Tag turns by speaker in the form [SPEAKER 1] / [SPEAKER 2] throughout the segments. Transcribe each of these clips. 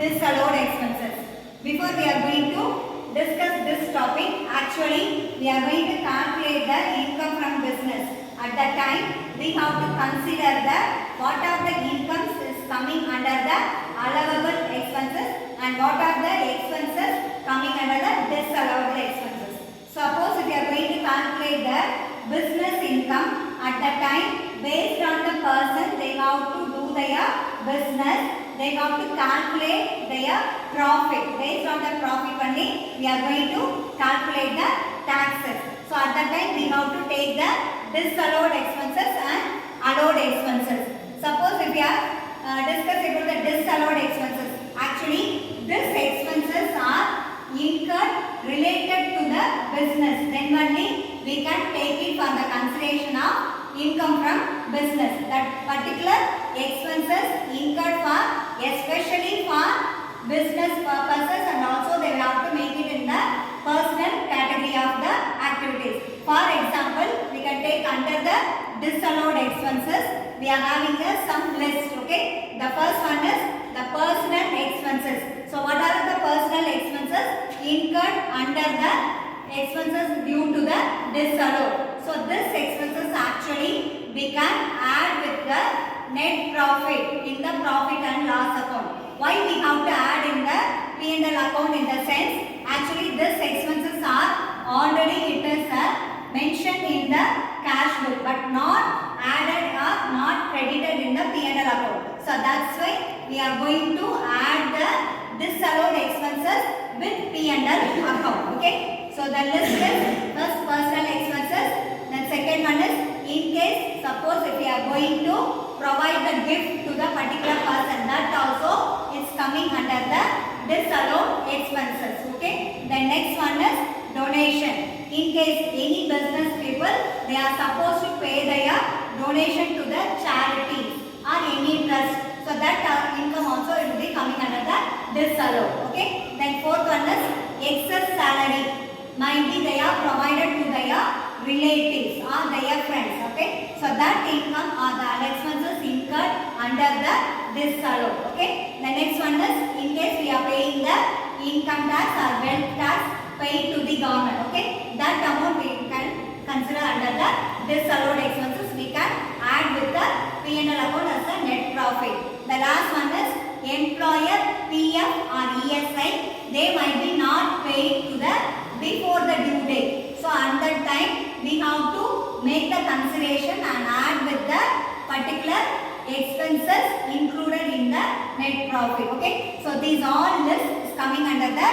[SPEAKER 1] disallowed expenses. Before we are going to discuss this topic, actually we are going to calculate the income from business. At that time, we have to consider the what are the incomes is coming under the allowable expenses and what are the expenses coming under the disallowed expenses. Suppose if you are going to calculate the business income, at that time based on the person they have to do their business, they have to calculate their profit. Based on the profit only we are going to calculate the taxes. So at that time we have to take the disallowed expenses and allowed expenses. Suppose if we are discussing about the disallowed expenses, actually these expenses are incurred related to the business, then only we can take it for the consideration of income from business. That particular expenses incurred for especially for business purposes, and also they will have to make it in the personal category of the activities. For example, we can take under the disallowed expenses, we are having some list. Okay, the first one is the personal expenses. So what are the personal expenses incurred under the expenses due to the disallowed? So this expenses actually we can add with the net profit in the profit and loss account. Why we have to add in the P&L account? In the sense, actually these expenses are already it is mentioned in the cash book but not added or not credited in the P&L account. So that's why we are going to add the disallowed expenses with P&L account. Okay, so the list is first personal expenses, then second one is in case suppose if we are going to provide the gift to the particular person, that also is coming under the disallowed expenses. Okay, the next one is donation. In case any business people they are supposed to pay their donation to the charities or any trust, so that income also will be coming under the disallowed. Okay, then fourth one is excess salary, might be they are provided to their relatives or their friends. Okay, so that income or the expenses incurred under the disallowed. Okay, the next one is in case we are paying the income tax or wealth tax paid to the government. Okay, that amount we can consider under the disallowed expenses. We can add with the P&L account as a net profit. The last one is employer PF or ESI. They might be not paid to the before the due date. So at that time we have to make the consideration and add with the particular expenses included in the net profit. Okay, so these all list is coming under the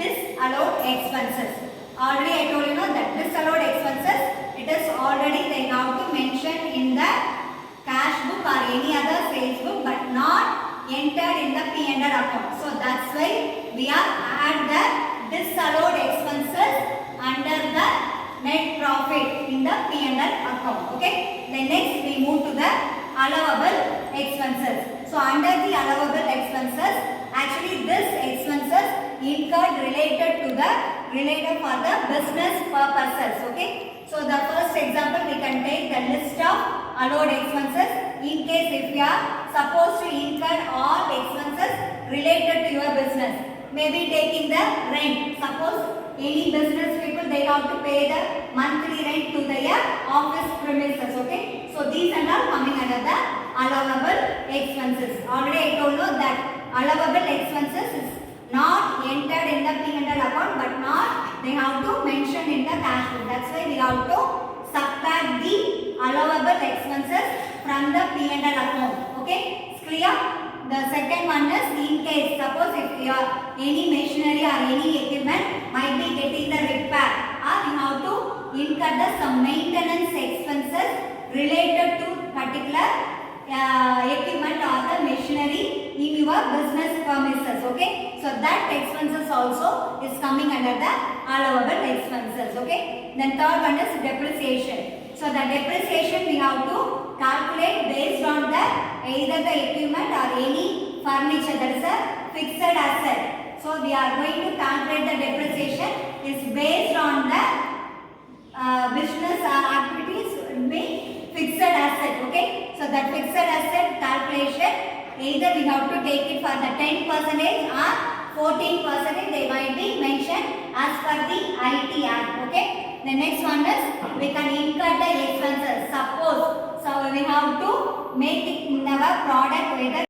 [SPEAKER 1] disallowed expenses. Already I told you know that disallowed expenses, it is already they have to mention in the cash book or any other sales book but not entered in the P&L account. So that's why we are add the disallowed expenses under the net profit in the P&L account. Okay, then next we move to the allowable expenses. So under the allowable expenses, actually this expenses incurred related for the business purposes. Okay, so the first example we can take the list of allowed expenses. In case if you are supposed to incur all expenses related to your business, maybe taking the rent. Suppose any business people they have to pay the monthly rent to their office premises. Okay, so these are all coming under the allowable expenses. Already I told you that allowable expenses is not entered in the P&L account but not they have to mention in the cash book. That's why we have to subtract the allowable expenses from the P&L account. Okay, it's clear? The second one is in case suppose if your any machinery or any equipment might be getting the repair, or you have to incur the some maintenance expenses related to particular equipment or the machinery in your business premises. Okay, so that expenses also is coming under the allowable expenses. Okay, then third one is depreciation. So the depreciation we have to calculate based on the either the equipment or any furniture, that is a fixed asset. So we are going to calculate the depreciation is based on the business activities will be fixed asset. Okay, so that fixed asset calculation either we have to take it for the 10% or 14% they might be mentioned as per the IT Act. Okay. The next one is we can incur the expenses. Suppose so we have to make it in our product whether